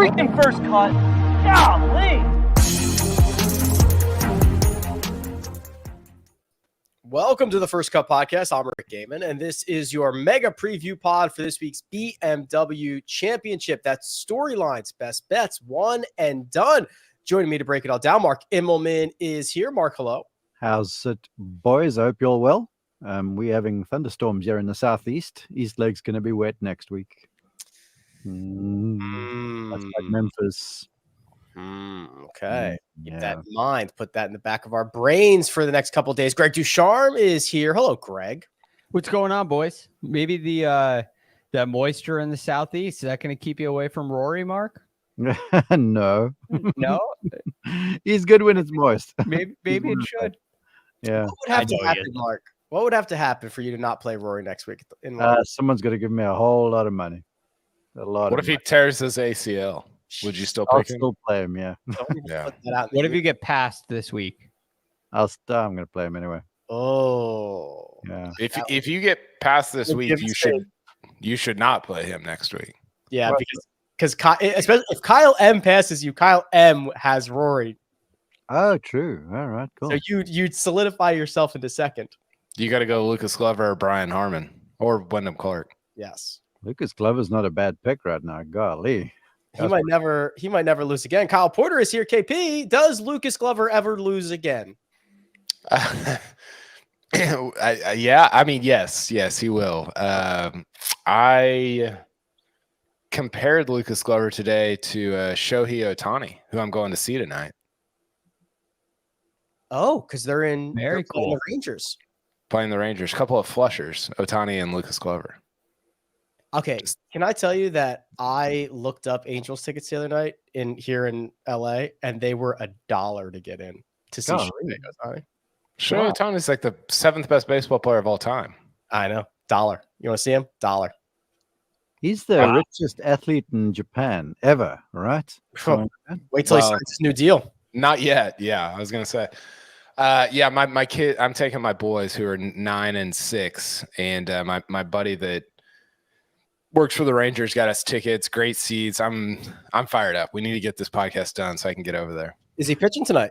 freaking first cut. Golly. Welcome to the First Cut Podcast. I'm Rick Gehman, and this is your mega preview pod for this week's BMW Championship. That's storylines, best bets, one and done. Joining me to break it all down, Mark Immelman is here. Mark, hello. How's it, boys? I hope you're all well. We're having thunderstorms here in the southeast. East Lake's going to be wet next week. That's like Memphis. Okay. Keep that in mind. Put that in the back of our brains for the next couple of days. Greg DuCharme is here. Hello, Greg. What's going on, boys? Maybe the moisture in the southeast, is that going to keep you away from Rory, Mark? No. No? He's good when it's moist. Maybe it should. Yeah. What would have to happen, Mark? What would have to happen for you to not play Rory next week? Someone's going to give me a whole lot of money. What if he tears his ACL? Would you still I'll pick him? still play him, yeah. Yeah. What if you get passed this week? I'm going to play him anyway. Oh. Yeah. If you get past this week, you should not play him next week. Yeah, because especially if Kyle M passes you, Kyle M has Rory. Oh, true. All right, cool. So you'd solidify yourself into second. You got to go Lucas Glover or Brian Harmon or Wyndham Clark. Yes. Lucas Glover's not a bad pick right now. Golly. He might never lose again. Kyle Porter is here. KP, does Lucas Glover ever lose again? Yeah, I mean, yes, he will. I compared Lucas Glover today to Shohei Ohtani, who I'm going to see tonight. Oh, because they're playing Cool. the Rangers. Playing the Rangers. A couple of flushers, Ohtani and Lucas Glover. Okay, can I tell you that I looked up Angels tickets the other night here in LA, and they were $1 to get in to see Shohei Ohtani. Shohei Ohtani is like the 7th best baseball player of all time. I know. $1. You want to see him? $1. He's the richest athlete in Japan ever, right? Wait till he starts his new deal. Not yet. Yeah, I was going to say. My kid, I'm taking my boys who are 9 and 6, and my buddy that works for the Rangers got us tickets, great seats. I'm fired up. We need to get this podcast done so I can get over there. Is he pitching tonight?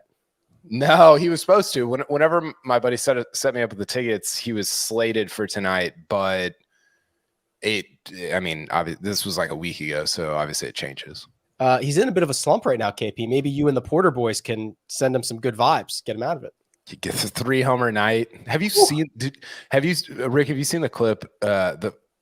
No, he was supposed to. Whenever my buddy set me up with the tickets, he was slated for tonight, but this was like a week ago, so obviously it changes. He's in a bit of a slump right now, KP. Maybe you and the Porter boys can send him some good vibes, get him out of it. He gets a 3-homer night. Have you seen Rick, have you seen the clip?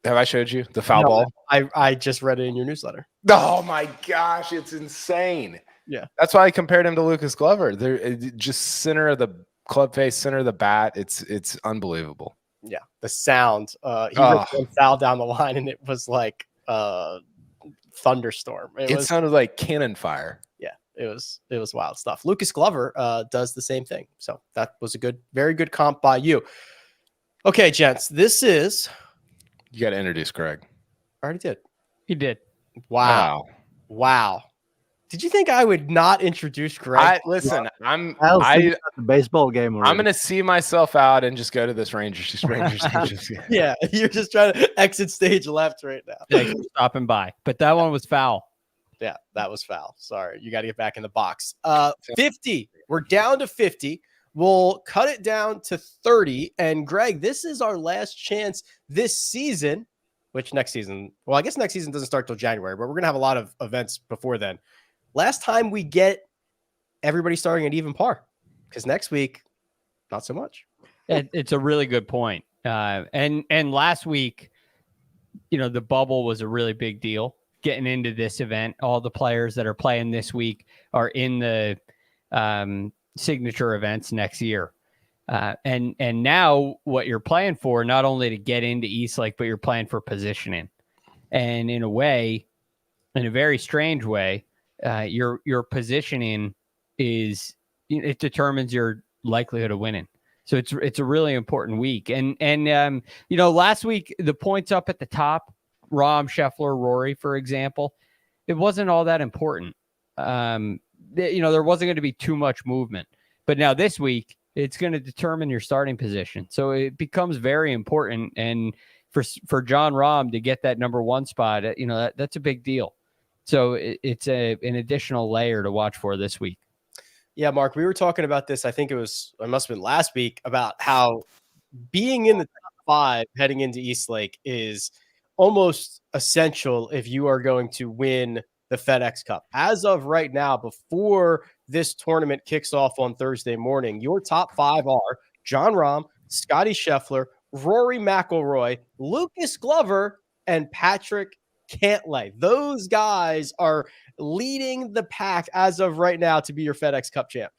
Have I showed you the foul ball? I just read it in your newsletter. Oh my gosh, it's insane. Yeah. That's why I compared him to Lucas Glover. They're just center of the club face, center of the bat. It's unbelievable. Yeah. The sound. He ripped one foul down the line, and it was like thunderstorm. It sounded like cannon fire. Yeah. It was wild stuff. Lucas Glover does the same thing. So that was a very good comp by you. Okay, gents. This is. You got to introduce Greg. I already did. He did. Wow. Did you think I would not introduce Greg? Listen, the baseball game. I'm going to see myself out and just go to this Rangers. Yeah, you're just trying to exit stage left right now. Thanks for stopping by. But that one was foul. Yeah, that was foul. Sorry. You got to get back in the box. 50. We're down to 50. We'll cut it down to 30. And Greg, this is our last chance this season, which next season, well, I guess next season doesn't start till January, but we're going to have a lot of events before then. Last time we get everybody starting at even par, because next week, not so much. It's a really good point. And last week, the bubble was a really big deal. Getting into this event, all the players that are playing this week are in the signature events next year. And now what you're playing for, not only to get into Eastlake, but you're playing for positioning. And in a very strange way, your positioning it determines your likelihood of winning. So it's a really important week. And last week, the points up at the top, Rahm, Scheffler, Rory, for example, it wasn't all that important. There wasn't going to be too much movement. But now this week, it's going to determine your starting position. So it becomes very important. And for John Rahm to get that number 1 spot, that's a big deal. So it's an additional layer to watch for this week. Yeah, Mark, we were talking about this. I think it must have been last week, about how being in the top 5 heading into Eastlake is almost essential if you are going to win the FedEx Cup. As of right now, before this tournament kicks off on Thursday morning, your top 5 are Jon Rahm, Scotty Scheffler, Rory McIlroy, Lucas Glover, and Patrick Cantlay. Those guys are leading the pack as of right now to be your FedEx Cup champ.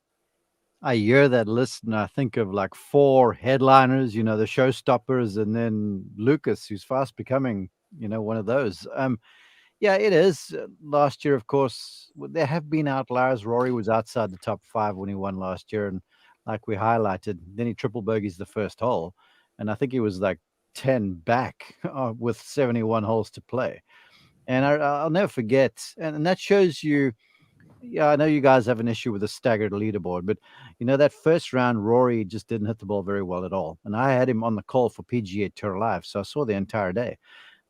I hear that list and I think of like 4 headliners, the showstoppers, and then Lucas, who's fast becoming, one of those. Yeah, it is. Last year, of course, there have been outliers. Rory was outside the top 5 when he won last year. And like we highlighted, then he triple bogeys the first hole. And I think he was like 10 back with 71 holes to play. And I'll never forget. And that shows you, yeah, I know you guys have an issue with a staggered leaderboard, but that first round, Rory just didn't hit the ball very well at all. And I had him on the call for PGA Tour Live, so I saw the entire day.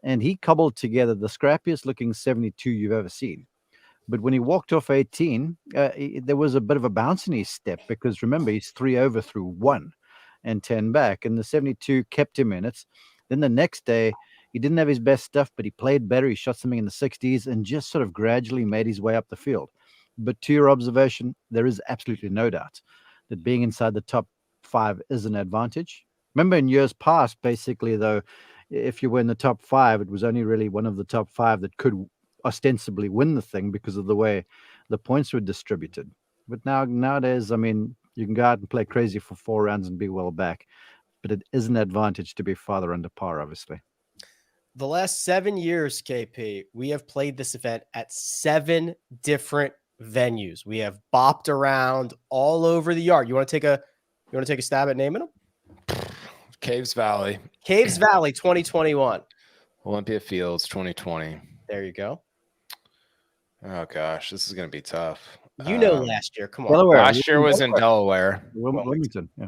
And he cobbled together the scrappiest looking 72 you've ever seen. But when he walked off 18, there was a bit of a bounce in his step, because remember, he's 3 over through 1 and 10 back. And the 72 kept him in it. Then the next day, he didn't have his best stuff, but he played better. He shot something in the 60s and just sort of gradually made his way up the field. But to your observation, there is absolutely no doubt that being inside the top 5 is an advantage. Remember, in years past, basically, though, if you were in the top 5, it was only really one of the top 5 that could ostensibly win the thing because of the way the points were distributed. But nowadays, I mean, you can go out and play crazy for 4 rounds and be well back. But it is an advantage to be farther under par, obviously. The last 7 years, KP, we have played this event at 7 different venues. We have bopped around all over the yard. You want to take a stab at naming them? Caves Valley 2021. Olympia Fields 2020. There you go. Oh gosh, this is going to be tough. Last year. Come on. Delaware. Last year was in Delaware. Wilmington. Yeah.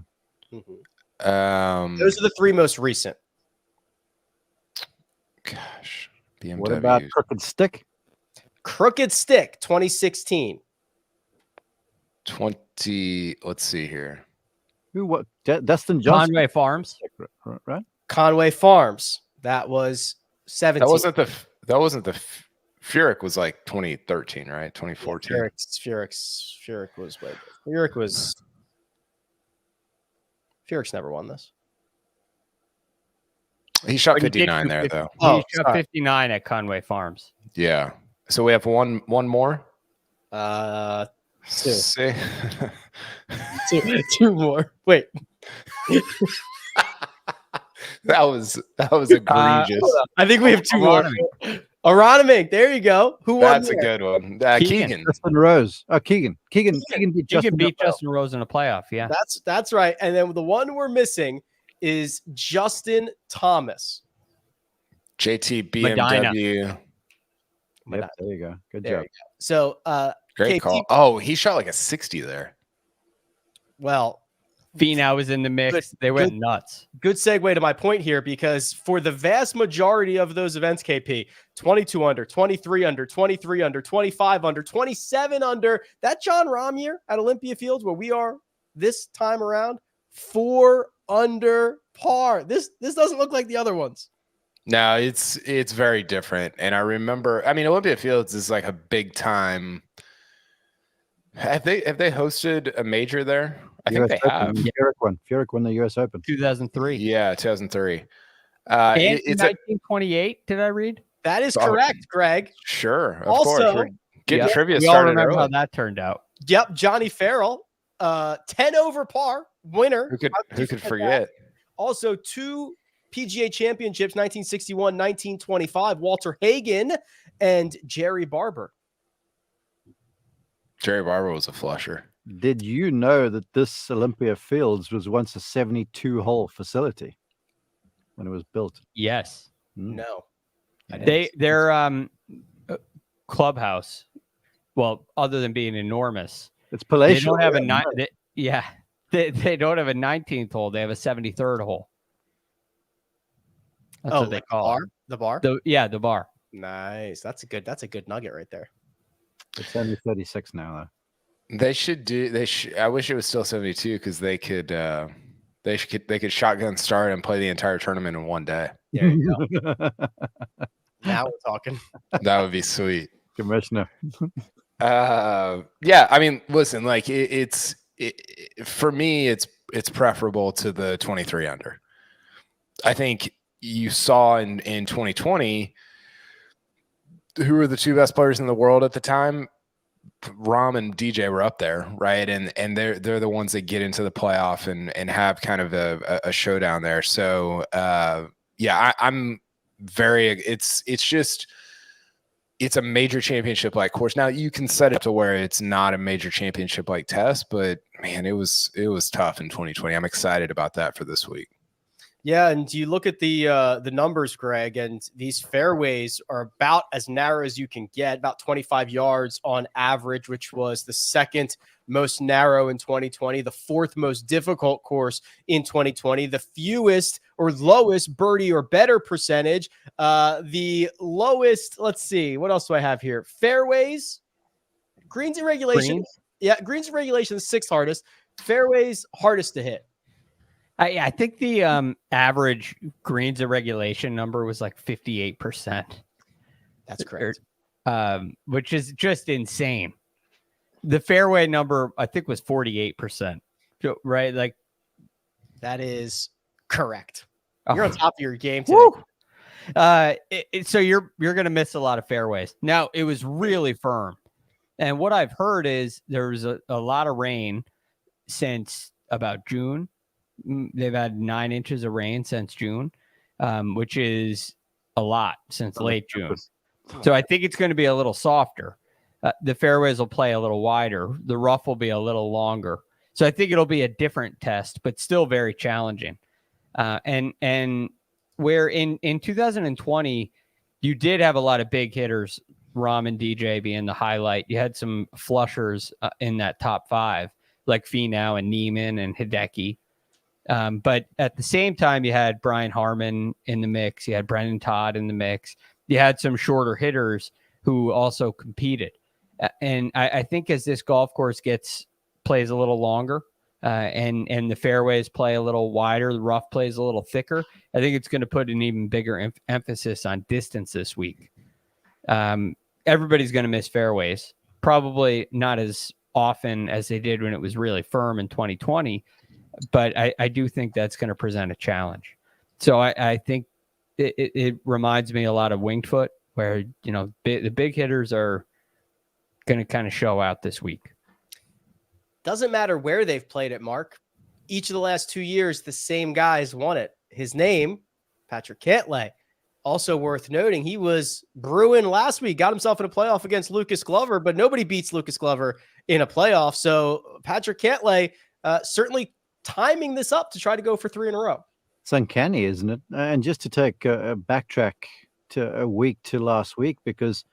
Mm-hmm. Those are the 3 most recent. Gosh. BMW. What about Crooked Stick? Crooked Stick 2016. 20. Let's see here. Who? What? Dustin Johnson. Conway Farms. Right. Conway Farms. That was 17. That wasn't the Furyk was like 2013, right? 2014. Furyk was way. Furyk's never won this. He shot 59 there, though. He shot 59 at Conway Farms. Yeah. So we have one more. 2. See? 2 more. Wait. that was egregious. I think we have 2 more. Aronimink. There you go. Who won? That's a good one. Keegan. Justin Rose. Oh, Keegan beat Justin Rose in a playoff. Yeah. That's right. And then the one we're missing is Justin Thomas. JT BMW. Yep, there you go. Good job. So great call. Oh, he shot like a 60 there. Well, Finau was in the mix. They went nuts. Good segue to my point here, because for the vast majority of those events, KP, 22 under, 23 under, 23 under, 25 under, 27 under, that Jon Rahm year at Olympia Fields where we are this time around, 4 under par. This doesn't look like the other ones. No, it's very different. And I remember, Olympia Fields is like a big time. Have they hosted a major there? I think they have. Furyk won the US Open. 2003. Yeah, 2003. And it's 1928, did I read? That is correct, Greg. Sure, of also, course. We're getting trivia we all started remember early. how that turned out. Yep, Johnny Farrell, 10 over par, winner. Who could forget? Also, 2 PGA Championships, 1961, 1925, Walter Hagen and Jerry Barber. Jerry Barber was a flusher. Did you know that this Olympia Fields was once a 72-hole facility when it was built? Yes. No. Their clubhouse, well, other than being enormous, it's palatial. They don't have they don't have a 19th hole. They have a 73rd hole. That's what they call it. The bar? The bar. Nice. That's a good nugget right there. It's only 36 now, They should do. I wish it was still 72 because they could shotgun start and play the entire tournament in one day. There you go. though. Now we're talking. That would be sweet. Commissioner. Yeah. I mean, listen, like for me, it's preferable to the 23 under. I think you saw in 2020 who were the two best players in the world at the time. Rom and DJ were up there, right? And they're the ones that get into the playoff and have kind of a showdown there. So yeah, I'm very. It's a major championship like course. Now you can set it to where it's not a major championship like test, but man, it was tough in 2020. I'm excited about that for this week. Yeah, and you look at the numbers, Greg, and these fairways are about as narrow as you can get, about 25 yards on average, which was the second most narrow in 2020, the fourth most difficult course in 2020, the fewest or lowest birdie or better percentage, the lowest, let's see, what else do I have here? Fairways, greens and regulation. Yeah, greens and regulation, the sixth hardest. Fairways, hardest to hit. I think the average greens of regulation number was like 58%. That's correct. Which is just insane. The fairway number, I think, was 48%. Right? Like that is correct. Oh. You're on top of your game today. So you're going to miss a lot of fairways. Now, it was really firm. And what I've heard is there was a lot of rain since about June. They've had 9 inches of rain since June, which is a lot since late June. So I think it's going to be a little softer. The fairways will play a little wider. The rough will be a little longer. So I think it'll be a different test, but still very challenging. And where in 2020, you did have a lot of big hitters, Rom and DJ being the highlight. You had some flushers in that top 5, like Finau and Neiman and Hideki. But at the same time, you had Brian Harmon in the mix. You had Brendan Todd in the mix. You had some shorter hitters who also competed. And I think as this golf course plays a little longer and the fairways play a little wider, the rough plays a little thicker, I think it's going to put an even bigger emphasis on distance this week. Everybody's going to miss fairways, probably not as often as they did when it was really firm in 2020. But I do think that's going to present a challenge. So I think it reminds me a lot of Winged Foot, where, the big hitters are going to kind of show out this week. Doesn't matter where they've played it, Mark. Each of the last 2 years, the same guys won it. His name, Patrick Cantlay. Also worth noting, he was brewing last week, got himself in a playoff against Lucas Glover, but nobody beats Lucas Glover in a playoff. So Patrick Cantlay certainly timing this up to try to go for 3 in a row. It's uncanny, isn't it? And just to take a backtrack to a week to last week, because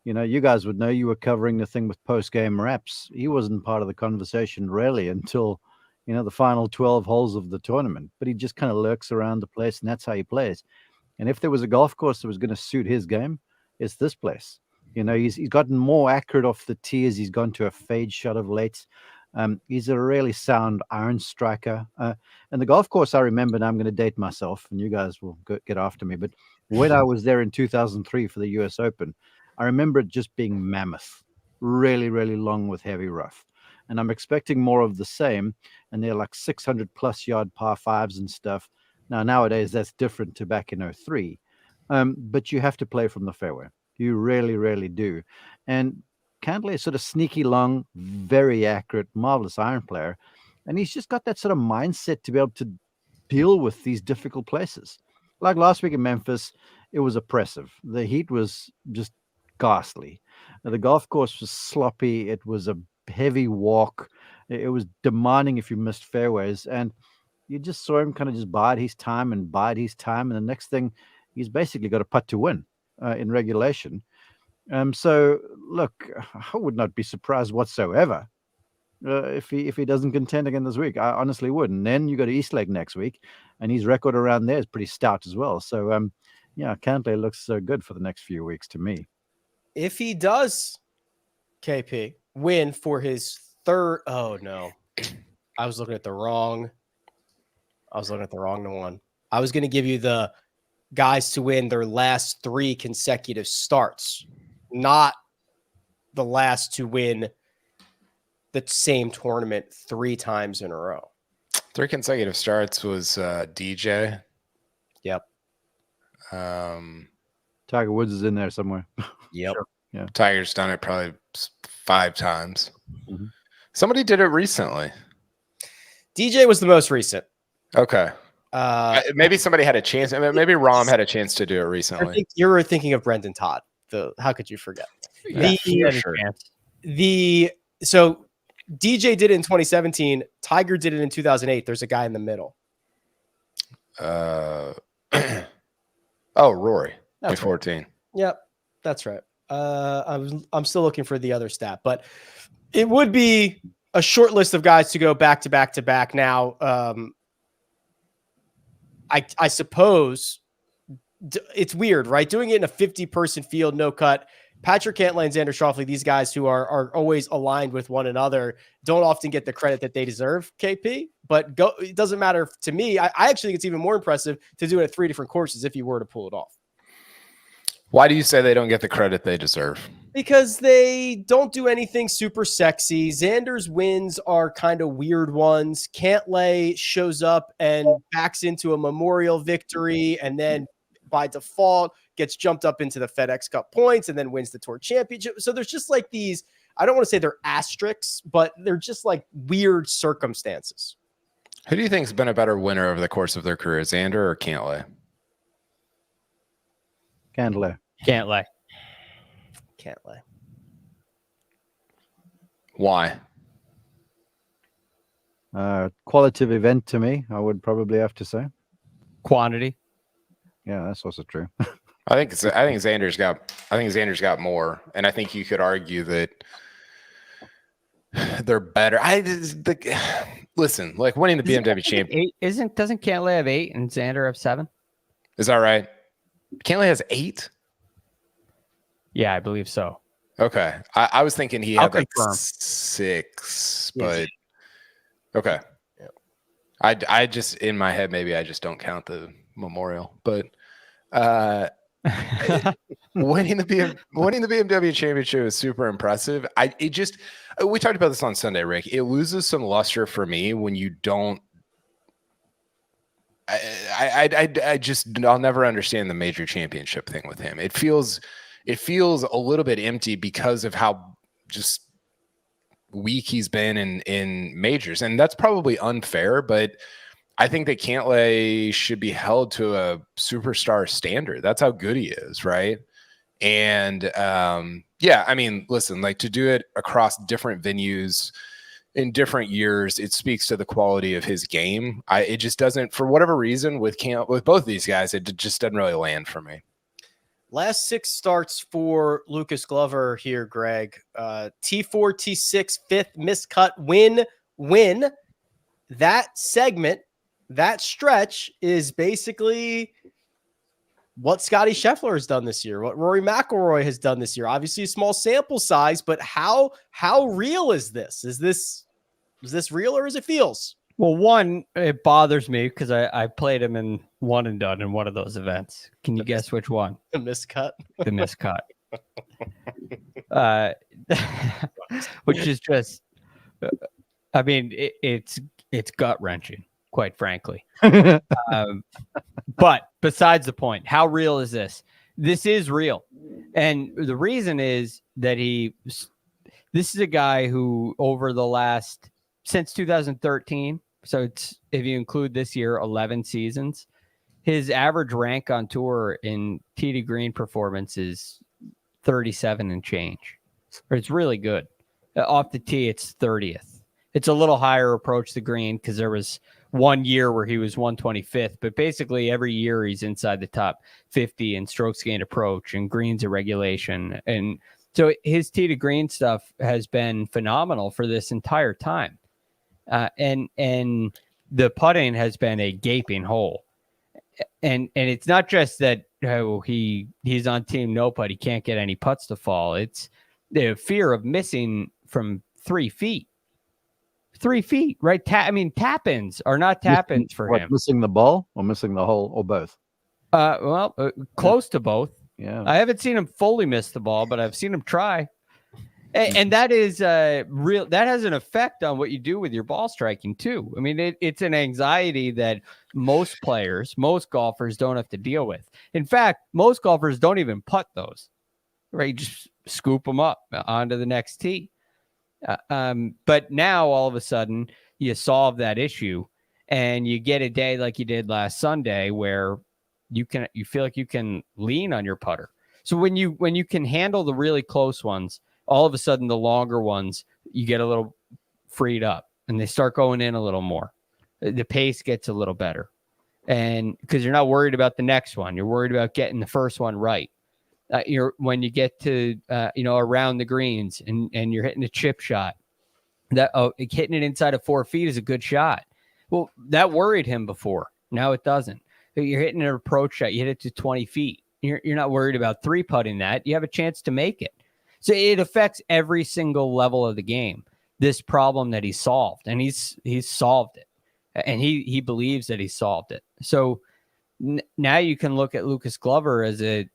you guys would know, you were covering the thing with post-game wraps. He wasn't part of the conversation really until the final 12 holes of the tournament, but he just kind of lurks around the place, and that's how he plays. And if there was a golf course that was going to suit his game, it's this place. He's gotten more accurate off the tee as he's gone to a fade shot of late. He's a really sound iron striker. And the golf course, I remember, and I'm going to date myself, and you guys will get after me, but when I was there in 2003 for the US Open, I remember it just being mammoth, really, really long with heavy rough. And I'm expecting more of the same. And they're like 600 plus yard par 5s and stuff. Now, nowadays, that's different to back in 03. But you have to play from the fairway. You really, really do. And Cantlay is sort of sneaky long, very accurate, marvelous iron player. And he's just got that sort of mindset to be able to deal with these difficult places. Like last week in Memphis, it was oppressive. The heat was just ghastly. The golf course was sloppy. It was a heavy walk. It was demanding if you missed fairways. And you just saw him kind of just bide his time. And the next thing, he's basically got a putt to win in regulation. So look, I would not be surprised whatsoever if he doesn't contend again this week. I honestly wouldn't. Then you go to Eastlake next week, and his record around there is pretty stout as well. So Yeah, Cantlay looks good for the next few weeks to me. If he does, KP, win for his third. Oh, no. I was looking at the wrong one. I was going to give you the guys to win their last 3 consecutive starts, not the last to win the same tournament 3 times in a row. 3 consecutive starts was DJ. Yep. Tiger Woods is in there somewhere. Yep. Sure. Yeah. Tiger's done it probably 5 times. Mm-hmm. Somebody did it recently. DJ was the most recent. Okay. Maybe somebody had a chance. Maybe Rahm had a chance to do it I recently. think you were thinking of Brendan Todd. How could you forget? Yeah, He for had a sure. chance. So DJ did it in 2017. Tiger did it in 2008. There's a guy in the middle. Rory. That's 14. Yep, that's right. I'm still looking for the other stat, but it would be a short list of guys to go back to back to back. Now, I suppose it's weird, right? Doing it in a 50-person field, no cut. Patrick Cantlay and Xander Schauffele, these guys who are always aligned with one another, don't often get the credit that they deserve, KP. But it doesn't matter to me. I actually think it's even more impressive to do it at 3 different courses if you were to pull it off. Why do you say they don't get the credit they deserve? Because they don't do anything super sexy. Xander's wins are kind of weird ones. Cantlay shows up and backs into a Memorial victory and then by default gets jumped up into the FedEx Cup points and then wins the Tour Championship. So there's just like these, I don't want to say they're asterisks, but they're just like weird circumstances. Who do you think has been a better winner over the course of their career, Xander or Cantlay? Cantlay. Cantlay. Why? Qualitative event to me, I would probably have to say. Quantity. Yeah, that's also true. I think Xander's got more, and I think you could argue that they're better. Listen, like winning the BMW Championship. Doesn't Cantlay have 8 and Xander have 7? Is that right? Cantlay has 8? Yeah, I believe so. Okay. I was thinking he had like confirm. 6, but okay. Yeah. I just, in my head, maybe I just don't count the Memorial, but winning the BMW Championship is super impressive. We talked about this on Sunday, Rick. It loses some luster for me when you don't. I'll never understand the major championship thing with him. It feels a little bit empty because of how just weak he's been in majors, and that's probably unfair, but I think that Cantlay should be held to a superstar standard. That's how good he is, right? And I mean, listen, like to do it across different venues in different years, it speaks to the quality of his game. It just doesn't, for whatever reason, with both these guys, it just doesn't really land for me. Last 6 starts for Lucas Glover here, Greg. T4, T6, 5th, miscut, win. That segment, that stretch is basically what Scotty Scheffler has done this year, what Rory McIlroy has done this year. Obviously a small sample size, but how real is this? Is this real or is it feels? Well, one, it bothers me because I played him in one and done in one of those events. Can you guess which one? The miscut. The miscut. Which is just, I mean, it's gut wrenching, quite franklich. But besides the point, how real is this? This is real. And the reason is that this is a guy who over the last, since 2013, so it's, if you include this year, 11 seasons, his average rank on tour in tee to green performance is 37 and change. Or it's really good. Off the tee, it's 30th. It's a little higher approach to green because there was one year where he was 125th, but basically every year he's inside the top 50 in strokes gained approach and greens at regulation. And so his tee to green stuff has been phenomenal for this entire time. And the putting has been a gaping hole. And it's not just that he's on team no putt, he can't get any putts to fall. It's the fear of missing from 3 feet. 3 feet, right? Tap-ins are not tap-ins for him. Missing the ball or missing the hole or both? Close to both. Yeah. I haven't seen him fully miss the ball, but I've seen him try. And that is real. That has an effect on what you do with your ball striking too. I mean, it's an anxiety that most golfers don't have to deal with. In fact, most golfers don't even putt those, right? You just scoop them up onto the next tee. But now all of a sudden you solve that issue and you get a day like you did last Sunday where you feel like you can lean on your putter. So when you can handle the really close ones, all of a sudden the longer ones, you get a little freed up and they start going in a little more. The pace gets a little better. And because you're not worried about the next one, you're worried about getting the first one right. When you get to around the greens and you're hitting a chip shot, hitting it inside of 4 feet is a good shot. Well, that worried him before. Now it doesn't. You're hitting an approach shot, you hit it to 20 feet. You're not worried about 3-putting that. You have a chance to make it. So it affects every single level of the game. This problem that he solved, and he's solved it, and he believes that he solved it. So now you can look at Lucas Glover as a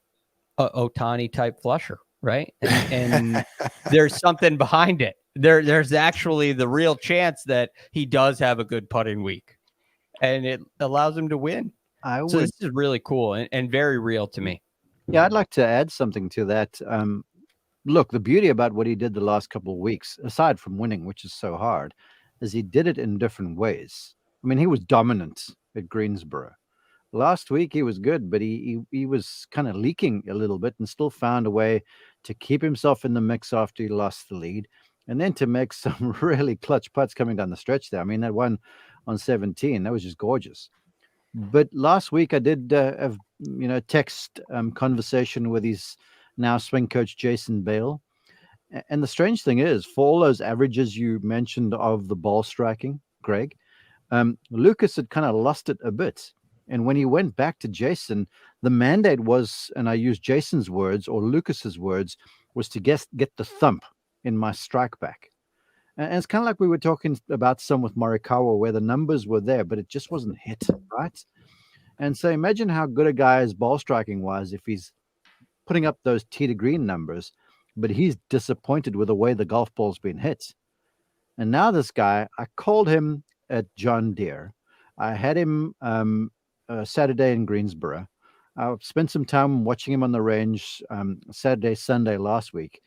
Ohtani type flusher, right? And there's something behind it. There's actually the real chance that he does have a good putting week, and it allows him to win. So this is really cool and very real to me. Yeah, I'd like to add something to that. Look, the beauty about what he did the last couple of weeks, aside from winning, which is so hard, is he did it in different ways. I mean, he was dominant at Greensboro. Last week he was good, but he was kind of leaking a little bit and still found a way to keep himself in the mix after he lost the lead, and then to make some really clutch putts coming down the stretch there. I mean, that one on 17, that was just gorgeous. But last week I did have text conversation with his now swing coach Jason Bale, and the strange thing is, for all those averages you mentioned of the ball striking, Greg, Lucas had kind of lost it a bit. And when he went back to Jason, the mandate was, and I use Jason's words or Lucas's words, was to get the thump in my strike back. And it's kind of like we were talking about some with Morikawa, where the numbers were there, but it just wasn't hit, right? And so imagine how good a guy's ball striking was if he's putting up those tee to green numbers, but he's disappointed with the way the golf ball's been hit. And now this guy, I called him at John Deere. I had him Saturday in Greensboro. I spent some time watching him on the range Saturday, Sunday last week.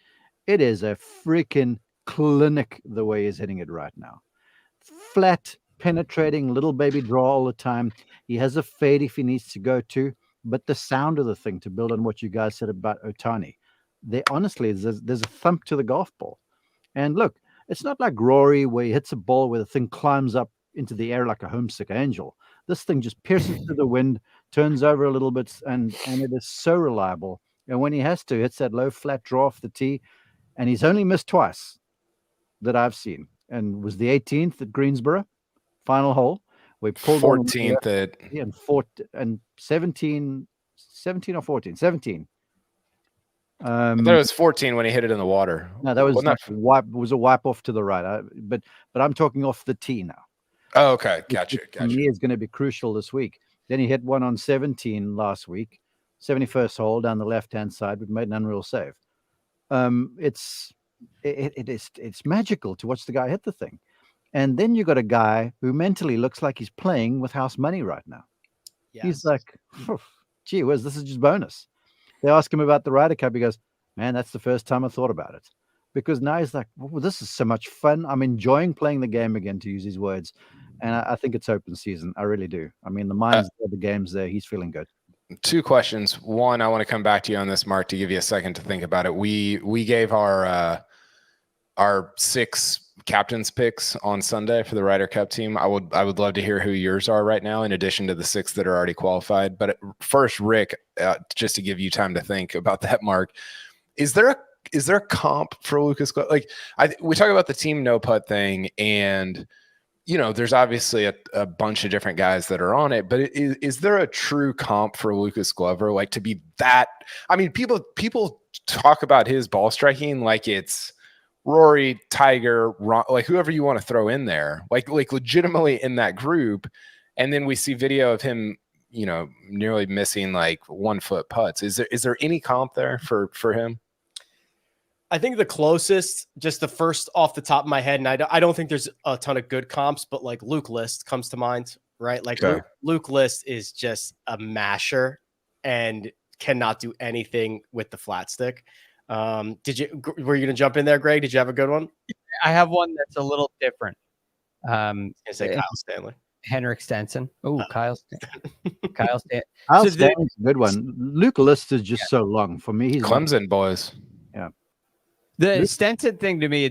It is a freaking clinic the way he's hitting it right now. Flat, penetrating, little baby draw all the time. He has a fade if he needs to go to, but the sound of the thing, to build on what you guys said about Ohtani, honestly, there's a thump to the golf ball. And look, it's not like Rory where he hits a ball where the thing climbs up into the air like a homesick angel. This thing just pierces through the wind, turns over a little bit, and it is so reliable. And when he has to, hits that low flat draw off the tee, and he's only missed twice that I've seen, and was the 18th at Greensboro, final hole. We pulled 14th and 17 or 14, 17. I thought it was 14 when he hit it in the water. No, that was was a wipe off to the right. But I'm talking off the tee now. Oh, okay. Gotcha. For me, is going to be crucial this week. Then he hit one on 17 last week, 71st hole down the left-hand side, but made an unreal save. It's magical to watch the guy hit the thing. And then you got a guy who mentally looks like he's playing with house money right now. Yes. He's like, gee whiz, this is just bonus. They ask him about the Ryder Cup. He goes, man, that's the first time I thought about it. Because now he's like, well, this is so much fun. I'm enjoying playing the game again, to use his words. And I think it's open season. I really do. I mean, the mind's there, the game's there. He's feeling good. Two questions. One, I want to come back to you on this, Mark, to give you a second to think about it. We gave our 6 captain's picks on Sunday for the Ryder Cup team. I would love to hear who yours are right now, in addition to the 6 that are already qualified. But first, Rick, just to give you time to think about that, Mark, is there a comp for Lucas? Like, we talk about the team no putt thing, and there's obviously a bunch of different guys that are on it, but is there a true comp for Lucas Glover? Like to be that, I mean, people talk about his ball striking like it's Rory, Tiger, like whoever you want to throw in there, like legitimately in that group. And then we see video of him, nearly missing like 1 foot putts. Is there any comp there for him? I think the closest, just the first off the top of my head, and I don't think there's a ton of good comps, but like Luke List comes to mind, right? Like Okay. Luke List is just a masher and cannot do anything with the flat stick. Were you going to jump in there, Greg? Did you have a good one? I have one that's a little different. I say Kyle Stanley. Henrik Stenson. Oh, Kyle Stanley. Kyle Stanley. Kyle So Stanley's a good one. Luke List is just so long for me. He's Clemson boys. The Stenson thing to me,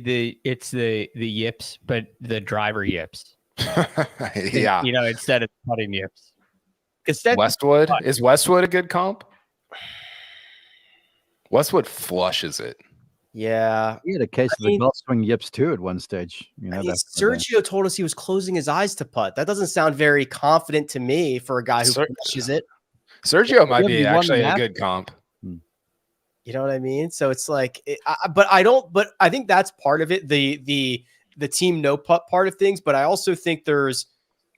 it's the yips, but the driver yips. Yeah. Instead of putting yips. Westwood. Is Westwood a good comp? Westwood flushes it. Yeah. He had a case of the golf swing yips too at one stage. Sergio told us he was closing his eyes to putt. That doesn't sound very confident to me for a guy who flushes it. Sergio might be actually a good comp. You know what I mean? So it's like, but I think that's part of it. The team no putt part of things. But I also think there's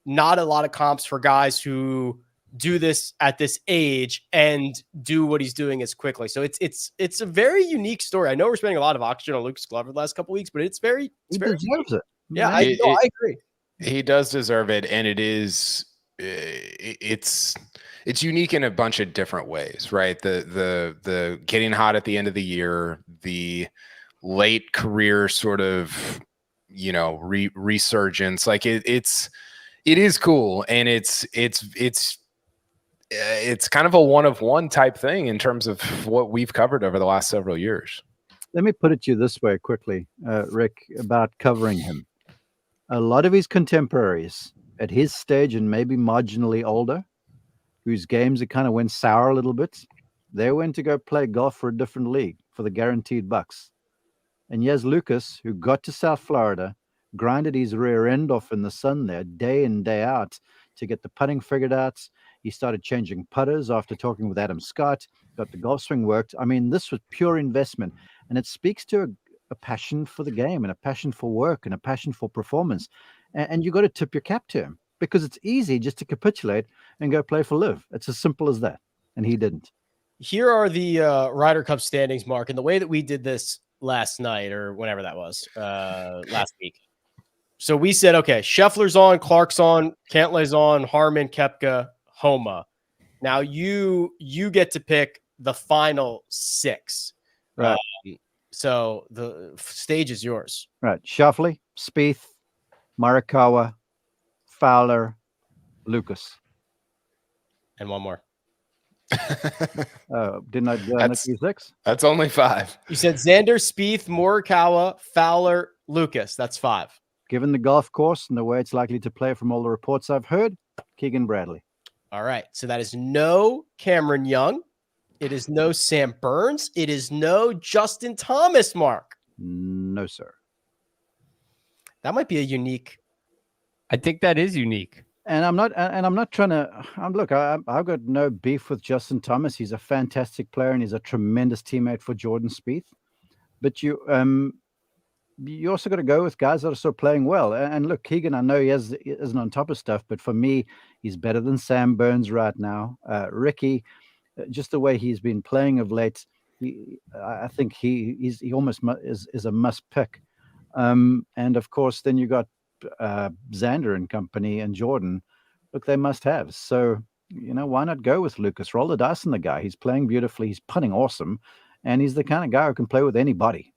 not a lot of comps for guys who do this at this age and do what he's doing as quickly. So it's a very unique story. I know we're spending a lot of oxygen on Lucas Glover the last couple of weeks, but he deserves it. Yeah, I agree. He does deserve it, and it's unique in a bunch of different ways, right? The getting hot at the end of the year, the late career sort of resurgence. Like it is cool, and it's kind of a one of one type thing in terms of what we've covered over the last several years. Let me put it to you this way quickly, Rick, about covering him. A lot of his contemporaries at his stage and maybe marginally older, whose games it kind of went sour a little bit, they went to go play golf for a different league for the guaranteed bucks. And here's Lucas, who got to South Florida, grinded his rear end off in the sun there day in, day out to get the putting figured out. He started changing putters after talking with Adam Scott, got the golf swing worked. I mean, this was pure investment. And it speaks to a passion for the game and a passion for work and a passion for performance. And you got to tip your cap to him, because it's easy just to capitulate and go play for live. It's as simple as that. And he didn't. Here are the Ryder Cup standings, Mark. And the way that we did this last night or whenever that was, last week. So we said, okay, Scheffler's on, Clark's on, Cantlay's on, Harman, Koepka, Homa. Now you get to pick the final 6. Right. So the stage is yours. Right. Schauffele, Spieth, Morikawa, Fowler, Lucas. And one more. Didn't I do that 6? That's only 5. You said Xander, Spieth, Morikawa, Fowler, Lucas. That's 5. Given the golf course and the way it's likely to play from all the reports I've heard, Keegan Bradley. All right. So that is no Cameron Young. It is no Sam Burns. It is no Justin Thomas, Mark. No, sir. That might be a unique. I think that is unique. And I'm not trying to. I've got no beef with Justin Thomas. He's a fantastic player and he's a tremendous teammate for Jordan Spieth. But you also got to go with guys that are still playing well. And look, Keegan, I know he isn't on top of stuff, but for me, he's better than Sam Burns right now. Ricky, just the way he's been playing of late, I think he almost is a must pick. And of course, then you got Xander and company and Jordan. Look, they must have. So, why not go with Lucas? Roll the dice on the guy. He's playing beautifully. He's putting awesome. And he's the kind of guy who can play with anybody.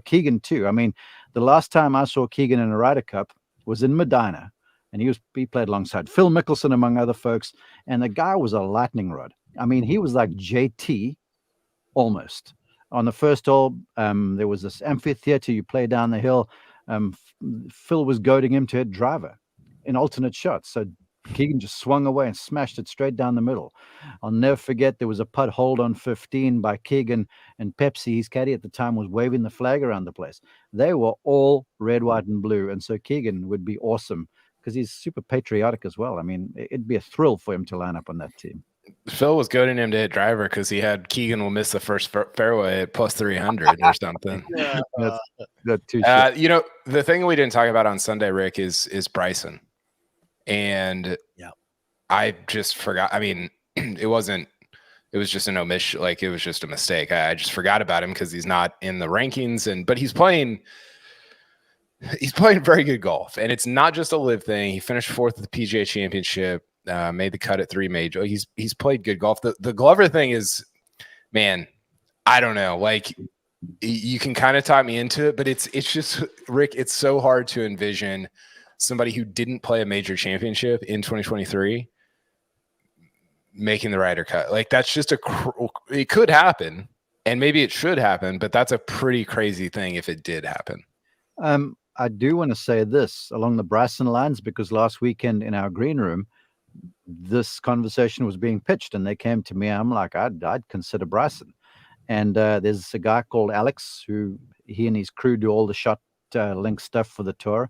Keegan too. I mean, the last time I saw Keegan in a Ryder Cup was in Medina, and he played alongside Phil Mickelson, among other folks. And the guy was a lightning rod. I mean, he was like JT almost. On the first hole, there was this amphitheater you play down the hill. Phil was goading him to hit driver in alternate shots. So Keegan just swung away and smashed it straight down the middle. I'll never forget there was a putt hold on 15 by Keegan, and Pepsi, his caddy at the time, was waving the flag around the place. They were all red, white, and blue. And so Keegan would be awesome because he's super patriotic as well. I mean, it'd be a thrill for him to line up on that team. Phil was goading him to hit driver because he had Keegan will miss the first fairway at plus 300 or something. That's too you know, the thing we didn't talk about on Sunday, Rick, is Bryson. And I just forgot. I mean, it was just an omission. Like, it was just a mistake. I just forgot about him because he's not in the rankings. But he's playing very good golf. And it's not just a live thing. He finished 4th at the PGA Championship. Made the cut at 3 major. He's played good golf. The Glover thing is, man, I don't know. Like, you can kind of talk me into it, but it's just, Rick, it's so hard to envision somebody who didn't play a major championship in 2023 making the Ryder Cup. Like, that's just it could happen, and maybe it should happen, but that's a pretty crazy thing if it did happen. I do want to say this along the Bryson lines, because last weekend in our green room, this conversation was being pitched, and they came to me. I'm like, I'd consider Bryson. And there's a guy called Alex who he and his crew do all the shot link stuff for the tour.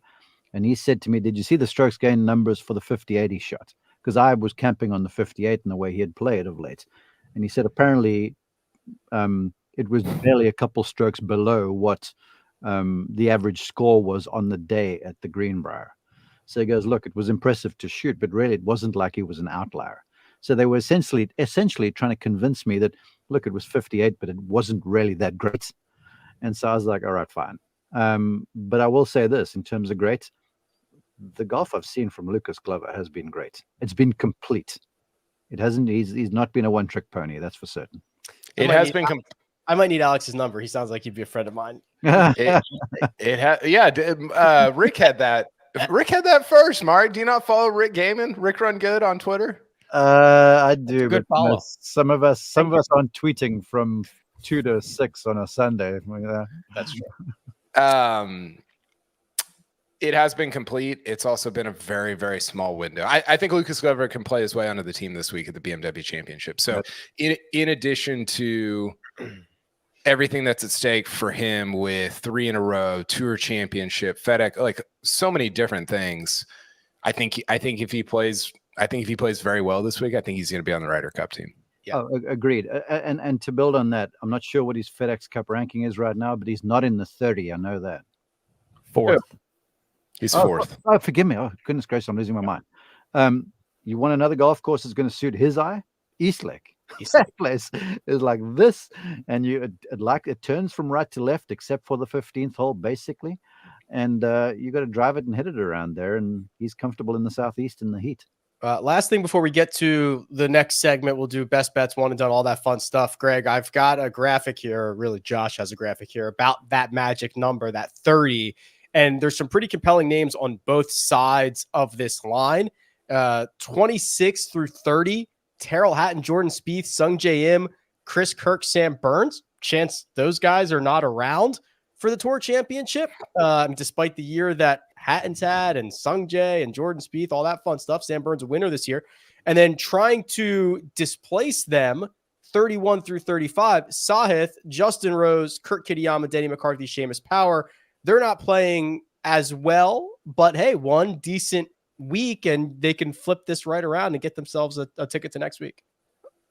And he said to me, did you see the strokes gain numbers for the 50-80 shot? Because I was camping on the 58 and the way he had played of late. And he said apparently it was barely a couple strokes below what the average score was on the day at the Greenbrier. So he goes, look, it was impressive to shoot, but really it wasn't like he was an outlier. So they were essentially trying to convince me that, look, it was 58, but it wasn't really that great. And so I was like, all right, fine. But I will say this, in terms of great, the golf I've seen from Lucas Glover has been great. It's been complete. It hasn't. He's not been a one-trick pony. That's for certain. I might need Alex's number. He sounds like he'd be a friend of mine. Rick had that. Rick had that first. Mark, do you not follow Rick Gehman? Rick Run Good on Twitter. I do. Good follow. Some of us aren't tweeting from 2 to 6 on a Sunday. That's true. It has been complete. It's also been a very, very small window. I think Lucas Glover can play his way onto the team this week at the BMW Championship. So in addition to everything that's at stake for him with 3 in a row, Tour Championship, FedEx, like so many different things, I think if he plays very well this week, I think he's going to be on the Ryder Cup team. Yeah. Oh, agreed. And to build on that, I'm not sure what his FedEx Cup ranking is right now, but he's not in the 30. I know that. 4th. He's 4th. Oh, forgive me. Oh, goodness gracious, I'm losing my mind. You want another golf course that's going to suit his eye? Eastlake. That place is like this, and it turns from right to left, except for the 15th hole, basically. And you got to drive it and hit it around there, and he's comfortable in the southeast in the heat. Last thing before we get to the next segment, we'll do best bets, one and done, all that fun stuff. Greg, I've got a graphic here. Really, Josh has a graphic here about that magic number, that 30. And there's some pretty compelling names on both sides of this line. 26 through 30, Terrell Hatton, Jordan Spieth, Sung Jae Im, Chris Kirk, Sam Burns. Chance those guys are not around for the Tour Championship, despite the year that Hatton's had and Sung Jae and Jordan Spieth, all that fun stuff. Sam Burns a winner this year. And then trying to displace them, 31 through 35, Sahith, Justin Rose, Kurt Kitayama, Denny McCarthy, Seamus Power. They're not playing as well, but hey, one decent week and they can flip this right around and get themselves a ticket to next week.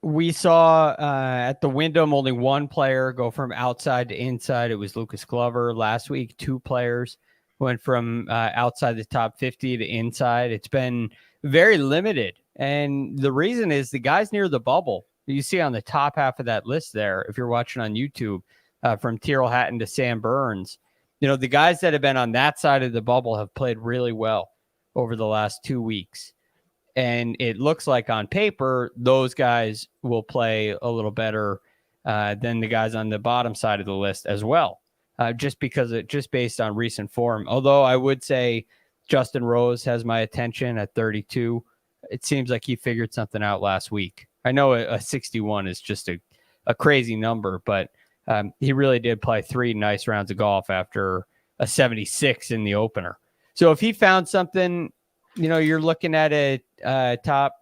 We saw at the Wyndham only one player go from outside to inside. It was Lucas Glover. Last week, 2 players went from outside the top 50 to inside. It's been very limited. And the reason is the guys near the bubble, you see on the top half of that list there, if you're watching on YouTube, from Tyrrell Hatton to Sam Burns, the guys that have been on that side of the bubble have played really well over the last 2 weeks. And it looks like on paper, those guys will play a little better than the guys on the bottom side of the list as well, just based on recent form. Although I would say Justin Rose has my attention at 32. It seems like he figured something out last week. I know a 61 is just a crazy number, but he really did play 3 nice rounds of golf after a 76 in the opener. So if he found something, you're looking at a top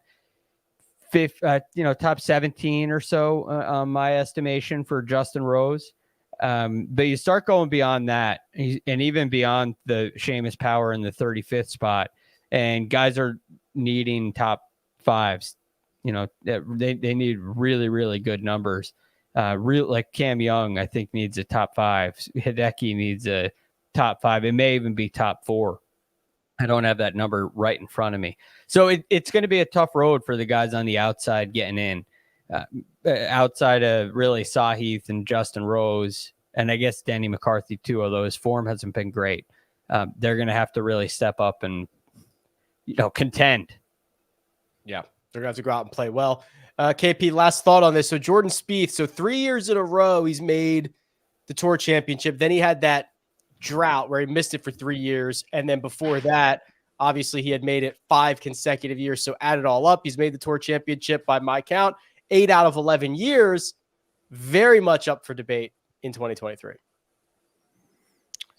17 or so on my estimation for Justin Rose. But you start going beyond that, and even beyond the Seamus Power in the 35th spot, and guys are needing top fives. You know, they need really, really good numbers. Like Cam Young, I think, needs a top 5. Hideki needs a top 5. It may even be top 4. I don't have that number right in front of me. So it's going to be a tough road for the guys on the outside getting in. Outside of really Sahith and Justin Rose, and I guess Danny McCarthy too, although his form hasn't been great. They're going to have to really step up and, contend. Yeah, they're going to have to go out and play well. KP, last thought on this. So Jordan Spieth, 3 years in a row, he's made the Tour Championship. Then he had that drought where he missed it for 3 years. And then before that, obviously he had made it 5 consecutive years. So add it all up, he's made the Tour Championship by my count 8 out of 11 years. Very much up for debate in 2023.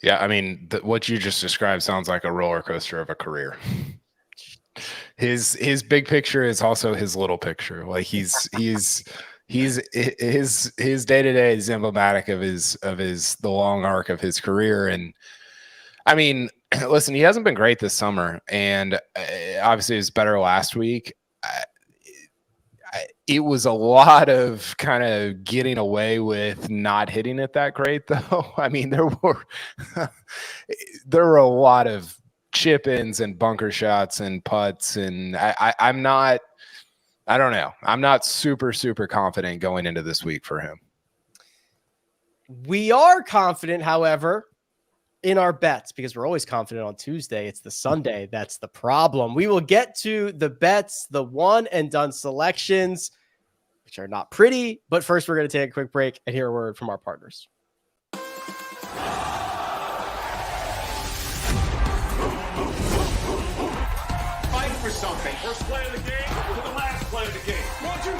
Yeah, I mean, what you just described sounds like a roller coaster of a career. His big picture is also his little picture. Like his day-to-day is emblematic of the long arc of his career. And I mean, listen, he hasn't been great this summer, and obviously it was better last week. It was a lot of kind of getting away with not hitting it that great, though. I mean, there were a lot of chip-ins and bunker shots and putts, and I'm not super confident going into this week for him. We are confident, however, in our bets, because we're always confident on Tuesday. It's the Sunday that's the problem. We will get to the bets, the one and done selections, which are not pretty, but first we're going to take a quick break and hear a word from our partners. For something. First play of the game to the last play of the game. 1, 2, 3.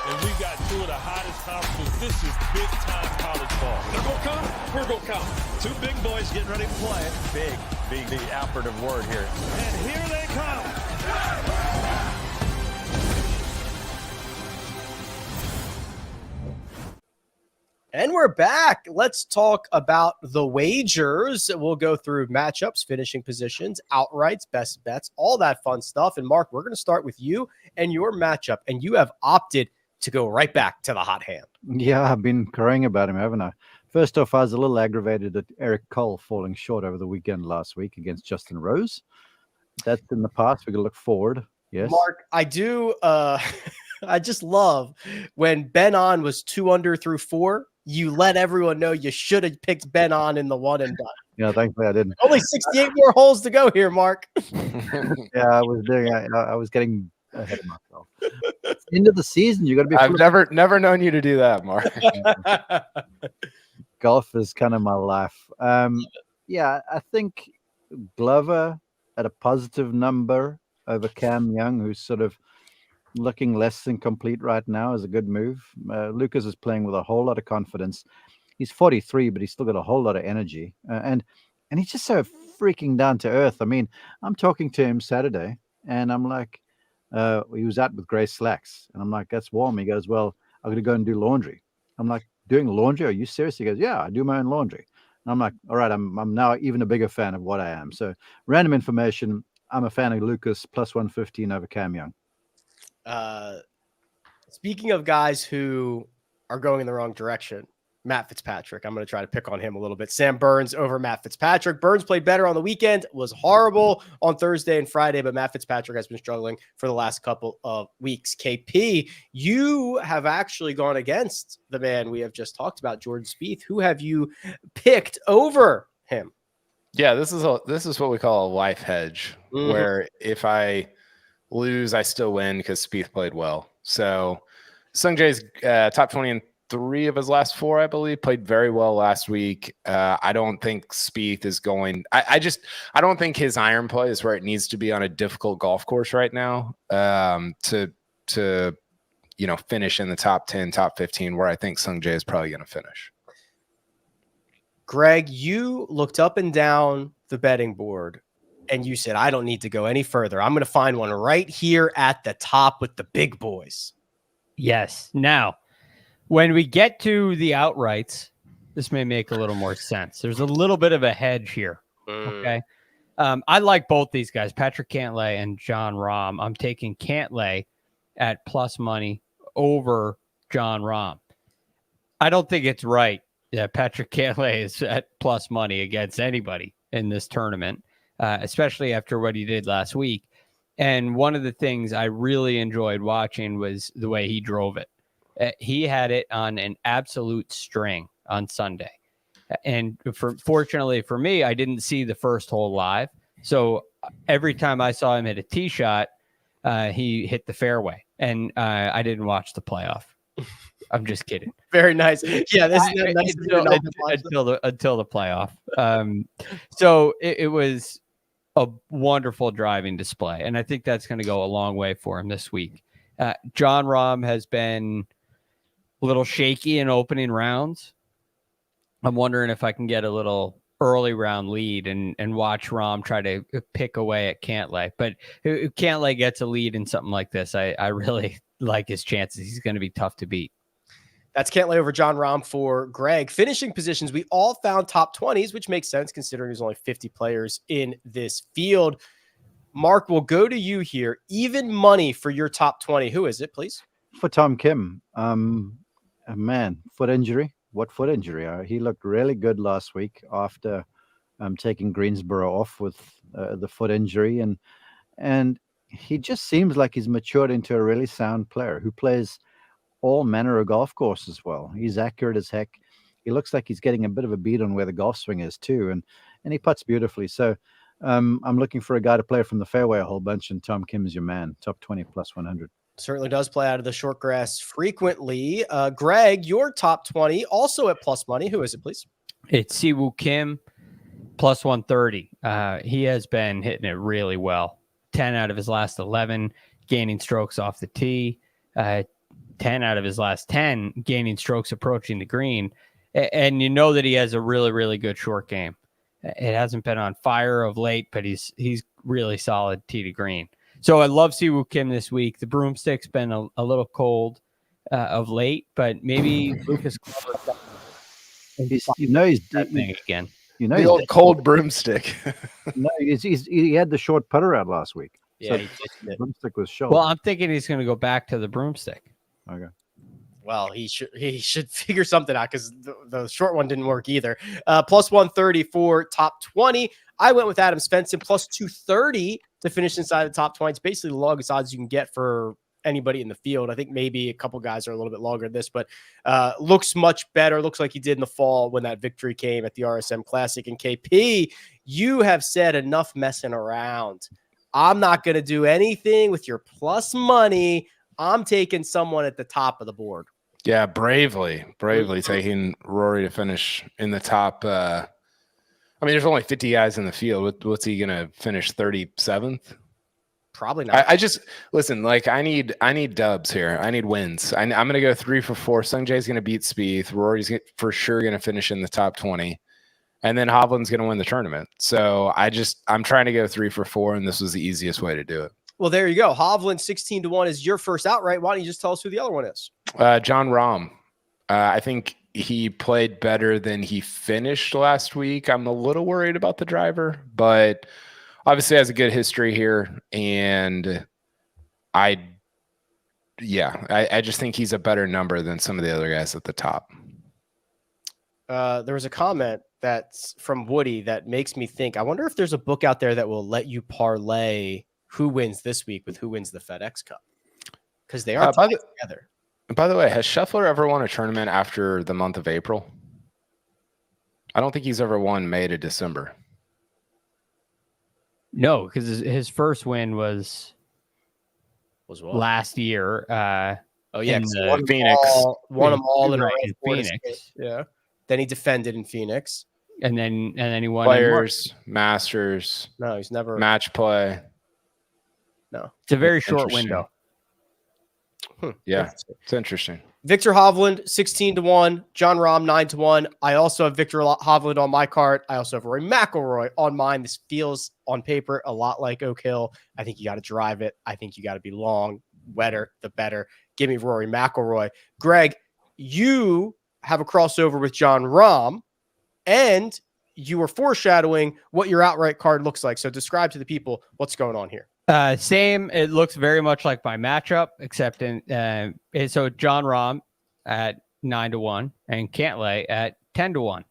And we got 2 of the hottest conferences. This is big time college ball. They're going to come. We're going to come. 2 big boys getting ready to play. Big, the operative word here. And here they come. And we're back. Let's talk about the wagers. We'll go through matchups, finishing positions, outrights, best bets, all that fun stuff. And Mark, we're going to start with you and your matchup. And you have opted to go right back to the hot hand. Yeah, I've been crying about him, haven't I? First off, I was a little aggravated at Eric Cole falling short over the weekend last week against Justin Rose. That's in the past. We're going to look forward. Yes. Mark, I do. I just love when Ben On was 2 under through 4. You let everyone know you should have picked Ben On in the one and done. Yeah, thankfully I didn't. Only 68 more holes to go here, Mark. Yeah, I was getting ahead of myself. End of the season, you got to be. I've never known you to do that, Mark. Golf is kind of my life. Yeah, I think Glover at a positive number over Cam Young, who's sort of looking less than complete right now, is a good move. Lucas is playing with a whole lot of confidence. He's 43, but he's still got a whole lot of energy, and he's just so freaking down to earth. I mean, I'm talking to him Saturday, and I'm like, he was out with gray slacks, and I'm like, that's warm. He goes, well, I'm gonna go and do laundry. I'm like, doing laundry? Are you serious? He goes, yeah, I do my own laundry. And I'm like, all right, I'm now even a bigger fan of what I am. So random information. I'm a fan of Lucas plus 115 over Cam Young. Speaking of guys who are going in the wrong direction, Matt Fitzpatrick. I'm going to try to pick on him a little bit. Sam Burns over Matt Fitzpatrick. Burns played better on the weekend, was horrible on Thursday and Friday, but Matt Fitzpatrick has been struggling for the last couple of weeks. KP, you have actually gone against the man we have just talked about, Jordan Spieth. Who have you picked over him? Yeah, this is what we call a life hedge, where if I lose, I still win because Spieth played well. So Sungjae's top 20 in 3 of his last 4, I believe, played very well last week. I don't think Spieth is going. I don't think his iron play is where it needs to be on a difficult golf course right now to finish in the top 10, top 15, where I think Sungjae is probably going to finish. Greg, you looked up and down the betting board and you said, I don't need to go any further. I'm going to find one right here at the top with the big boys. Yes. Now, when we get to the outrights, this may make a little more sense. There's a little bit of a hedge here. Okay. I like both these guys, Patrick Cantlay and John Rahm. I'm taking Cantlay at plus money over John Rahm. I don't think it's right that Patrick Cantlay is at plus money against anybody in this tournament, especially after what he did last week. And one of the things I really enjoyed watching was the way he drove it. He had it on an absolute string on Sunday. And fortunately for me, I didn't see the first hole live. So every time I saw him hit a tee shot, he hit the fairway. And I didn't watch the playoff. I'm just kidding. Very nice. Yeah, this is nice until the playoff. So it was a wonderful driving display. And I think that's going to go a long way for him this week. John Rahm has been a little shaky in opening rounds. I'm wondering if I can get a little early round lead and watch Rahm try to pick away at Cantlay. But if Cantlay gets a lead in something like this, I really like his chances. He's going to be tough to beat. That's Cantlay over John Rahm for Greg. Finishing positions, we all found top 20s, which makes sense considering there's only 50 players in this field. Mark, we'll go to you here. Even money for your top 20. Who is it, please? For Tom Kim. Man, foot injury. What foot injury? He looked really good last week after taking Greensboro off with the foot injury. And he just seems like he's matured into a really sound player who plays all manner of golf courses well. He's accurate as heck. He looks like he's getting a bit of a beat on where the golf swing is too. And he putts beautifully. So I'm looking for a guy to play from the fairway a whole bunch, and Tom Kim is your man. Top 20 plus 100. Certainly does play out of the short grass frequently. Greg, your top 20, also at plus money. Who is it, please? It's Siwoo Kim, plus 130. He has been hitting it really well. 10 out of his last 11, gaining strokes off the tee. 10 out of his last 10, gaining strokes approaching the green. And you know that he has a really, really good short game. It hasn't been on fire of late, but he's really solid tee to green. So I love Siwoo Kim this week. The broomstick's been a little cold of late, but maybe Lucas Glover. He's that thing again. You know, the old cold broomstick. No, he had the short putter out last week. Yeah, so the broomstick was short. Well, I'm thinking he's going to go back to the broomstick. Okay. Well, he should figure something out because the short one didn't work either. Plus 130 for top 20. I went with Adam Svensson plus 230 to finish inside the top 20. It's basically the longest odds you can get for anybody in the field. I think maybe a couple guys are a little bit longer than this, but looks much better. Looks like he did in the fall when that victory came at the RSM Classic. And KP, you have said enough messing around. I'm not going to do anything with your plus money. I'm taking someone at the top of the board. Yeah, bravely taking Rory to finish in the top. I mean, there's only 50 guys in the field. What's he going to finish 37th? Probably not. I just listen. Like I need dubs here. I need wins. I'm going to go 3 for 4. Sungjae's going to beat Spieth. Rory's for sure going to finish in the top 20, and then Hovland's going to win the tournament. So I'm trying to go 3 for 4, and this was the easiest way to do it. Well, there you go. Hovland 16-1 is your first outright. Why don't you just tell us who the other one is? John Rahm. I think he played better than he finished last week. I'm a little worried about the driver, but obviously has a good history here. And I just think he's a better number than some of the other guys at the top. There was a comment that's from Woody that makes me think, I wonder if there's a book out there that will let you parlay who wins this week with who wins the FedEx Cup, because they are together. By the way, has Scheffler ever won a tournament after the month of April? I don't think he's ever won May to December. No, because his first win was what? Last year. Oh yeah, won Phoenix. Won them all in Phoenix. Yeah. Then he defended in Phoenix, and then he won Players, Masters. No, he's never match play. No, it's a very short window. Yeah, it's interesting. Victor Hovland 16-1, John Rahm 9-1. I also have Victor Hovland on my card. I also have Rory McIlroy on mine. This feels on paper a lot like Oak Hill. I think you got to drive it. I think you got to be long, wetter the better. Give me Rory McIlroy. Greg, you have a crossover with John Rahm, and you were foreshadowing what your outright card looks like. So describe to the people what's going on here. Same. It looks very much like my matchup, except in so John Rahm at 9-1 and Cantlay at 10-1.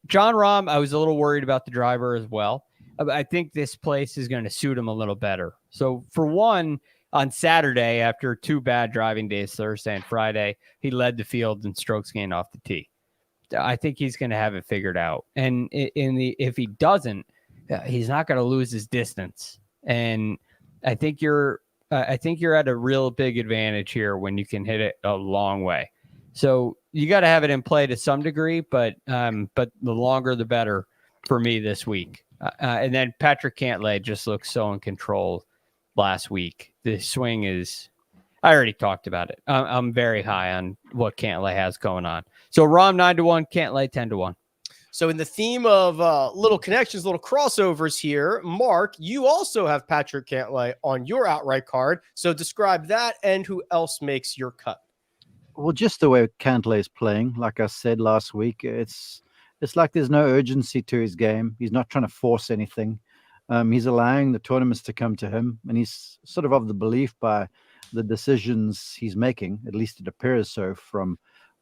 John Rahm, I was a little worried about the driver as well. I think this place is going to suit him a little better. So for one, on Saturday, after 2 bad driving days, Thursday and Friday, he led the field in strokes gained off the tee. I think he's going to have it figured out. And if he doesn't, he's not going to lose his distance. And I think you're at a real big advantage here when you can hit it a long way. So you got to have it in play to some degree, but the longer the better for me this week. And then Patrick Cantlay just looks so in control last week. The swing is, I already talked about it. I'm very high on what Cantlay has going on. So Rahm 9-1, Cantlay 10-1. So in the theme of little connections, little crossovers here, Mark, you also have Patrick Cantlay on your outright card. So describe that and who else makes your cut. Well, just the way Cantlay is playing, like I said last week, it's like there's no urgency to his game. He's not trying to force anything. He's allowing the tournaments to come to him, and he's sort of the belief by the decisions he's making, at least it appears so from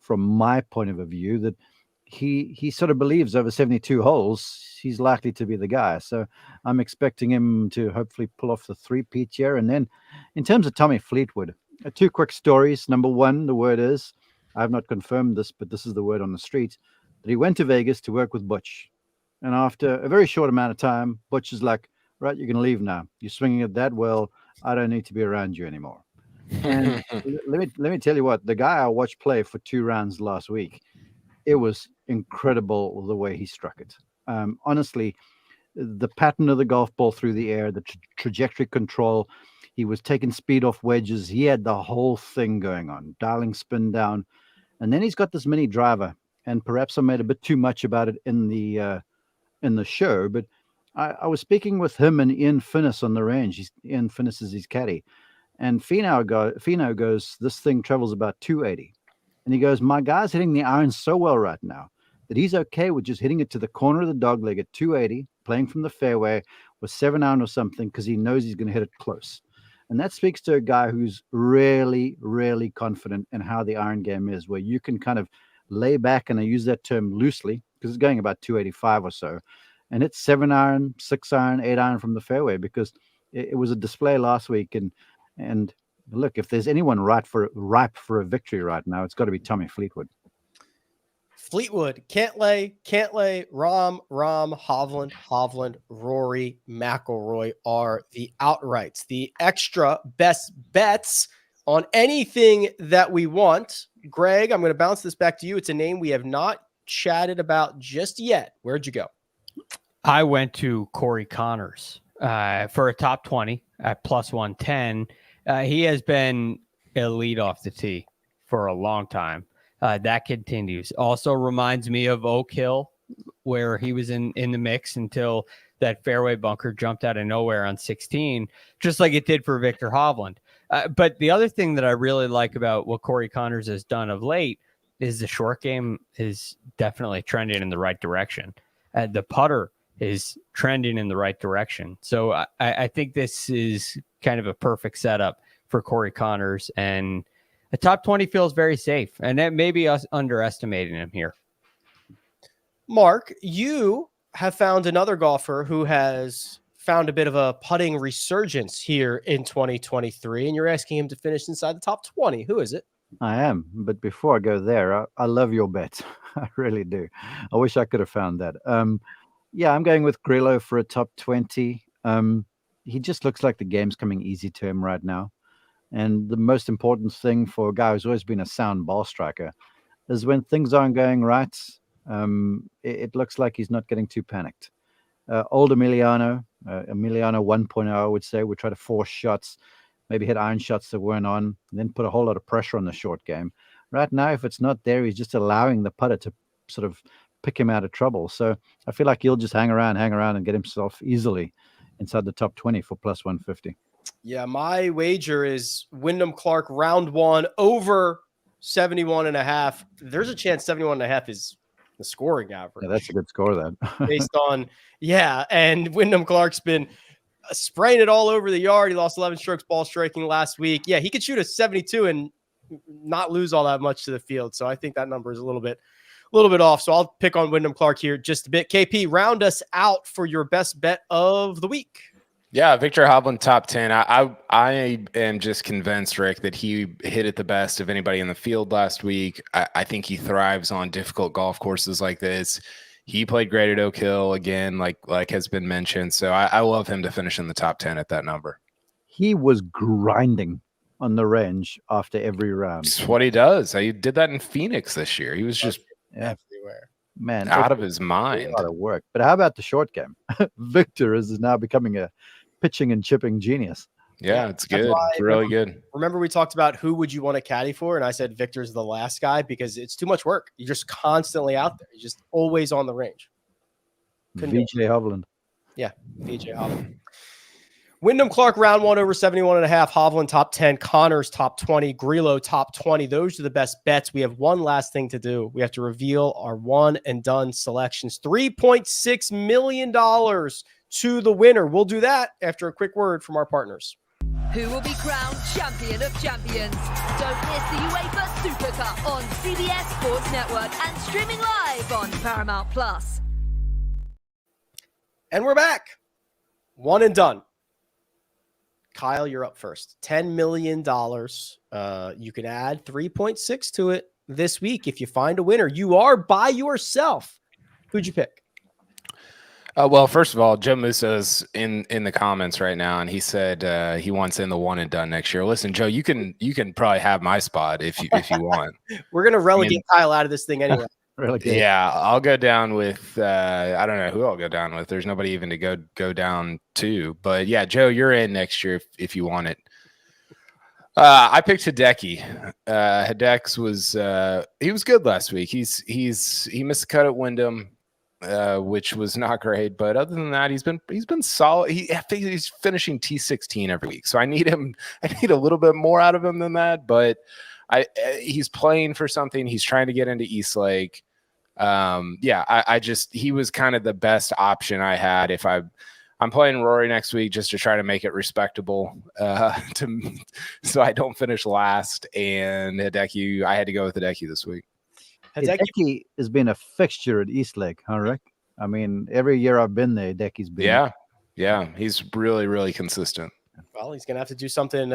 my point of view, that he sort of believes over 72 holes, he's likely to be the guy. So I'm expecting him to hopefully pull off the three-peat here. And then in terms of Tommy Fleetwood, 2 quick stories. Number one, the word is, I have not confirmed this, but this is the word on the street, that he went to Vegas to work with Butch. And after a very short amount of time, Butch is like, right, you're going to leave now. You're swinging it that well. I don't need to be around you anymore. And let me tell you what, the guy I watched play for 2 rounds last week, it was incredible the way he struck it. Honestly, the pattern of the golf ball through the air, the trajectory control, he was taking speed off wedges. He had the whole thing going on, dialing spin down. And then he's got this mini driver. And perhaps I made a bit too much about it in the show, but I was speaking with him and Ian Finnis on the range. Ian Finnis is his caddy. And Fino goes, this thing travels about 280. And he goes, my guy's hitting the iron so well right now that he's okay with just hitting it to the corner of the dogleg at 280, playing from the fairway with 7-iron or something, because he knows he's going to hit it close. And that speaks to a guy who's really, really confident in how the iron game is, where you can kind of lay back, and I use that term loosely because it's going about 285 or so, and it's 7-iron, 6-iron, 8-iron from the fairway, because it was a display last week. And look, if there's anyone ripe for a victory right now, it's got to be Tommy Fleetwood. Fleetwood, Cantlay, Rahm, Hovland, Rory, McIlroy are the outrights, the extra best bets on anything that we want. Greg, I'm going to bounce this back to you. It's a name we have not chatted about just yet. Where'd you go? I went to Corey Connors for a top 20 at plus 110. He has been elite off the tee for a long time. That continues. Also reminds me of Oak Hill, where he was in the mix until that fairway bunker jumped out of nowhere on 16, just like it did for Victor Hovland. But the other thing that I really like about what Corey Connors has done of late is the short game is definitely trending in the right direction. The putter is trending in the right direction. So I think this is kind of a perfect setup for Corey Connors, and a top 20 feels very safe, and that may be us underestimating him here. Mark, you have found another golfer who has found a bit of a putting resurgence here in 2023, and you're asking him to finish inside the top 20. Who is it? I am, but before I go there, I love your bet. I really do. I wish I could have found that. Yeah, I'm going with Grillo for a top 20. He just looks like the game's coming easy to him right now. And the most important thing for a guy who's always been a sound ball striker is when things aren't going right, it looks like he's not getting too panicked. Old Emiliano 1.0, I would say, would try to force shots, maybe hit iron shots that weren't on, and then put a whole lot of pressure on the short game. Right now, if it's not there, he's just allowing the putter to sort of pick him out of trouble. So I feel like he'll just hang around and get himself easily inside the top 20 for plus 150. Yeah, my wager is Wyndham Clark round 1 over 71.5. There's a chance 71.5 is the scoring average. Yeah, that's a good score then. Based on, and Wyndham Clark's been spraying it all over the yard. He lost 11 strokes ball striking last week. Yeah, he could shoot a 72 and not lose all that much to the field. So I think that number is a little bit off. So I'll pick on Wyndham Clark here just a bit. KP, round us out for your best bet of the week. Yeah, Victor Hovland top 10. I am just convinced, Rick, that he hit it the best of anybody in the field last week. I think he thrives on difficult golf courses like this. He played great at Oak Hill again, like has been mentioned. So I love him to finish in the top 10 at that number. He was grinding on the range after every round. That's what he does. He did that in Phoenix this year. He was just everywhere. Man, out of his mind. A lot of work. But how about the short game? Victor is now becoming a pitching and chipping genius. Yeah, it's good. It's really good. Remember we talked about who would you want to caddy for? And I said Victor's the last guy because it's too much work. You're just constantly out there. You're just always on the range. VJ Hovland. Yeah, VJ Hovland. Wyndham Clark round 1 over 71.5. Hovland top 10. Connors top 20. Grillo top 20. Those are the best bets. We have one last thing to do. We have to reveal our one and done selections. $3.6 million to the winner. We'll do that after a quick word from our partners. Who will be crowned champion of champions? Don't miss the UEFA Super Cup on CBS Sports Network and streaming live on Paramount Plus. And we're back. One and done. Kyle, you're up first. $10 million. You can add 3.6 to it this week if you find a winner. You are by yourself. Who'd you pick? Well, first of all, Joe Musa's in the comments right now, and he said he wants in the one and done next year. Listen, Joe, you can probably have my spot if you want. We're gonna relegate Kyle out of this thing anyway. Yeah, I'll go down with I don't know who I'll go down with. There's nobody even to go down to. But yeah, Joe, you're in next year if you want it. I picked Hideki. Hideki was he was good last week. He missed a cut at Wyndham, which was not great. But other than that, he's been solid. He's finishing T16 every week. So I need a little bit more out of him than that. But he's playing for something. He's trying to get into Eastlake. He was kind of the best option I had. If I'm playing Rory next week just to try to make it respectable, so I don't finish last. And Hideki, I had to go with Hideki this week. Hideki has been a fixture at Eastlake, huh, Rick? I mean, every year I've been there, Hideki's been. Yeah, he's really, really consistent. Well, he's going to have to do something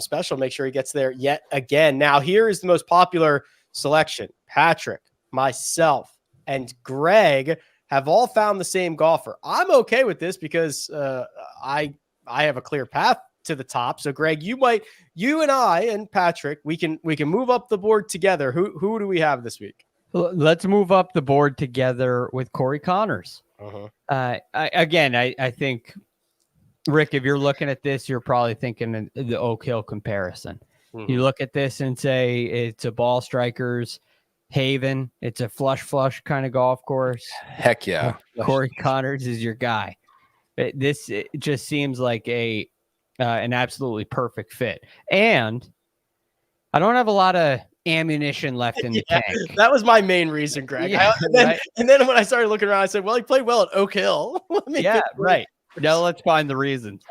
special. Make sure he gets there yet again. Now, here is the most popular selection. Patrick, myself, and Greg have all found the same golfer. I'm okay with this because I have a clear path to the top. So, Greg, you and I and Patrick, we can move up the board together. Who do we have this week? Let's move up the board together with Corey Connors. I think, Rick, if you're looking at this, you're probably thinking the Oak Hill comparison. Mm-hmm. You look at this and say it's a ball strikers haven. It's a flush kind of golf course. Heck yeah. Corey Connors is your guy. It just seems like an absolutely perfect fit. And I don't have a lot of ammunition left in the tank. That was my main reason, Greg. And then when I started looking around, I said, well, he played well at Oak Hill. Right. Now let's find the reasons.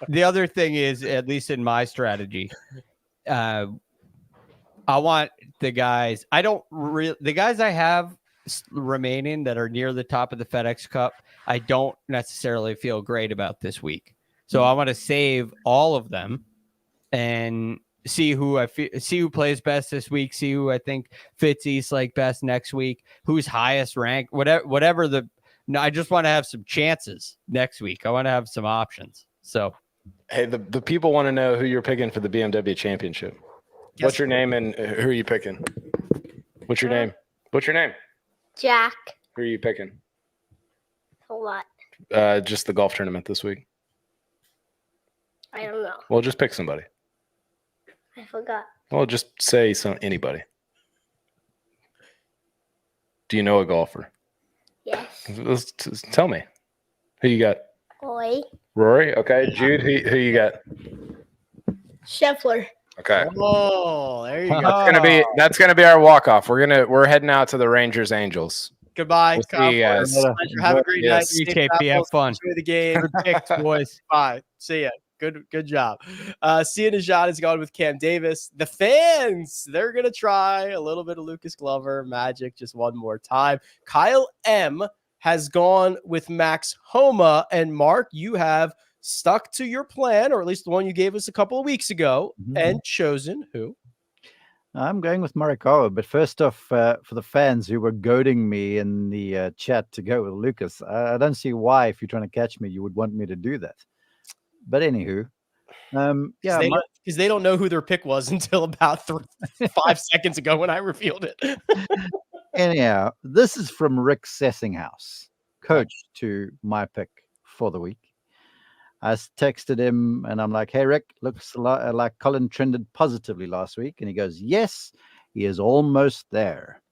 The other thing is, at least in my strategy, I want the guys. The guys I have remaining that are near the top of the FedEx Cup, I don't necessarily feel great about this week. So I want to save all of them and see who plays best this week. See who I think fits Eastlake best next week. Who's highest ranked? Whatever the. No, I just want to have some chances next week. I want to have some options. So, hey, the people want to know who you're picking for the BMW Championship. What's your name and who are you picking? What's your name? Jack. Who are you picking? A lot. Just the golf tournament this week. I don't know. Well, just pick somebody. I forgot. Well, just say anybody. Do you know a golfer? Yes. Tell me. Who you got? Rory. Rory? Okay. Jude, who you got? Scheffler. Okay. Oh, there you go. That's gonna be our walk off. We're heading out to the Rangers Angels. Goodbye. We'll Kyle see you guys. Porter. Pleasure. Have a great night. Yes. Safe KP, have travels. fun. Enjoy the game. Good picks, boys. Bye. See ya. Good job. Sia Najad is gone with Cam Davis. The fans, they're going to try a little bit of Lucas Glover magic just one more time. Kyle M has gone with Max Homa. And Mark, you have stuck to your plan, or at least the one you gave us a couple of weeks ago, and chosen who? I'm going with Morikawa, but first off, for the fans who were goading me in the chat to go with Lucas, I don't see why, if you're trying to catch me, you would want me to do that. But anywho, yeah, because they don't know who their pick was until about 5 seconds ago when I revealed it. anyhow, this is from Rick Sessinghouse, coach to my pick for the week. I texted him and I'm like, hey, Rick, looks a lot like Colin trended positively last week. And he goes, yes, he is almost there.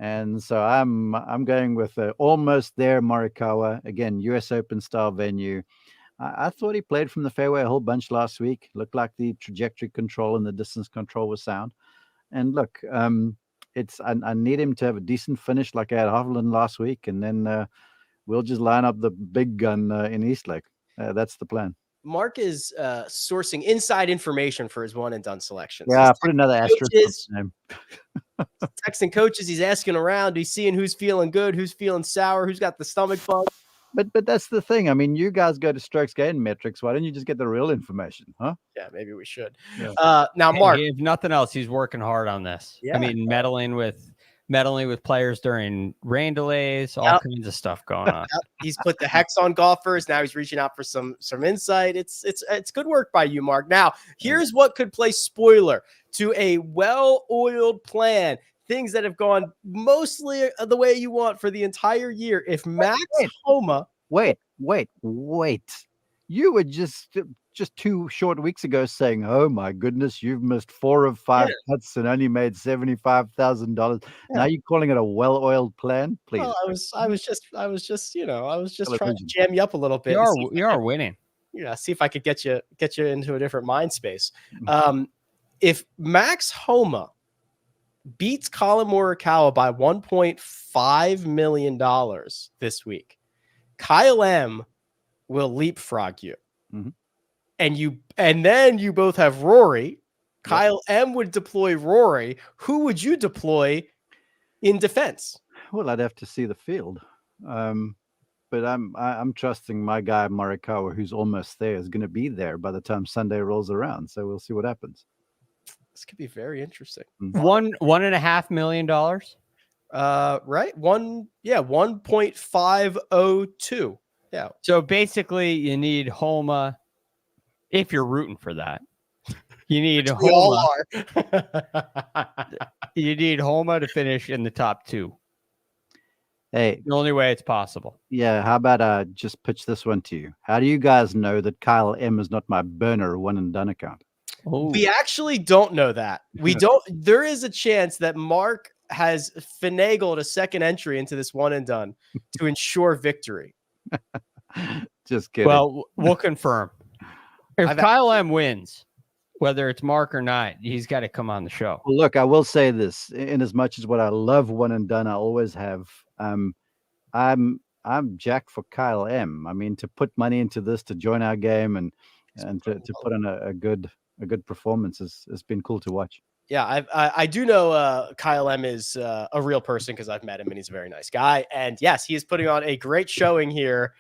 And so I'm going with almost there Morikawa. Again, US Open style venue. I thought he played from the fairway a whole bunch last week. Looked like the trajectory control and the distance control was sound. And look, I need him to have a decent finish like I had Hovland last week. And then we'll just line up the big gun in Eastlake. That's the plan. Mark is sourcing inside information for his one and done selections. Yeah, put another asterisk on his name. Texting coaches, he's asking around, he's seeing who's feeling good, who's feeling sour, who's got the stomach bug. But that's the thing. I mean, you guys go to strokes gain metrics. Why don't you just get the real information, huh? Yeah, maybe we should. Yeah. Now, Mark, if nothing else, he's working hard on this. Yeah. I mean, meddling with players during rain delays, all kinds of stuff going on. He's put the hex on golfers. Now he's reaching out for some insight. It's good work by you, Mark. Now, here's what could play spoiler to a well-oiled plan. Things that have gone mostly the way you want for the entire year. If Max Homa... Wait. You were just 2 short weeks ago saying, oh, my goodness, you've missed 4 of 5 putts and only made $75,000. Now you're calling it a well-oiled plan? Please. Well, I was just trying to jam you up a little bit. You are winning. Yeah, see if I could get you into a different mind space. If Max Homa beats Colin Morikawa by $1.5 million this week, Kyle M will leapfrog you. Mm-hmm. And then you both have Rory. Kyle M would deploy Rory. Who would you deploy in defense? Well, I'd have to see the field. But I'm trusting my guy Morikawa, who's almost there, is going to be there by the time Sunday rolls around. So we'll see what happens. This could be very interesting. Mm-hmm. $1.5 million. Right? 1.502. Yeah. So basically, you need Homa. If you're rooting for that, you need We all Homa. are. You need Homa to finish in the top 2. Hey, The only way it's possible. yeah, how about I just pitch this one to you? How do you guys know that Kyle M is not my burner one and done account? We actually don't know that. We don't. There is a chance that Mark has finagled a second entry into this one and done to ensure victory. Just kidding. Well, we'll confirm. If Kyle M wins, whether it's Mark or not, he's got to come on the show. Well, look, I will say this: in as much as what I love one and done, I always have. I'm jacked for Kyle M. I mean, to put money into this, to join our game, and to put on a good performance has been cool to watch. Yeah, I do know Kyle M is a real person because I've met him and he's a very nice guy. And yes, he is putting on a great showing here,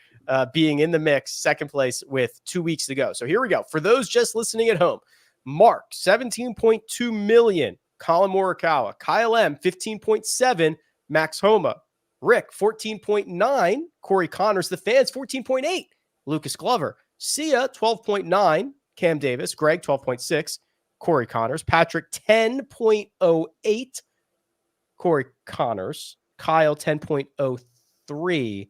being in the mix, second place with 2 weeks to go. So here we go. For those just listening at home, Mark, 17.2 million, Colin Morikawa, Kyle M, 15.7, Max Homa, Rick, 14.9, Corey Connors, the fans, 14.8, Lucas Glover, Sia, 12.9, Cam Davis, Greg, 12.6, Corey Connors, Patrick, 10.08, Corey Connors, Kyle, 10.03, Hideki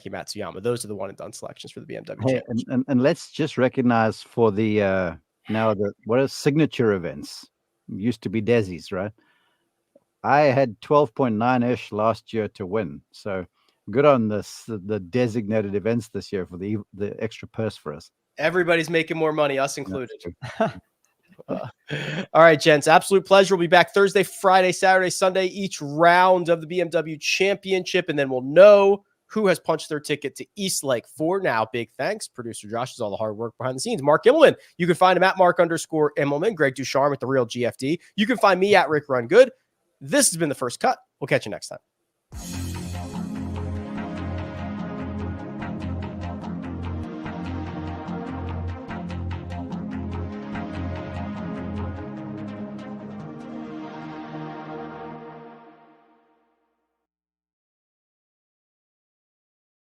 Matsuyama. Those are the one and done selections for the BMW Championship. And let's just recognize for the what are signature events? Used to be Desi's, right? I had 12.9-ish last year to win. So good on the designated events this year for the extra purse for us. Everybody's making more money, us included. All right, gents. Absolute pleasure. We'll be back Thursday, Friday, Saturday, Sunday, each round of the BMW Championship, and then we'll know who has punched their ticket to East Lake. For now, big thanks. Producer Josh does all the hard work behind the scenes. Mark Immelman. You can find him at Mark_Immelman. Greg DuCharme at The Real GFD. You can find me at Rick Run Good. This has been The First Cut. We'll catch you next time.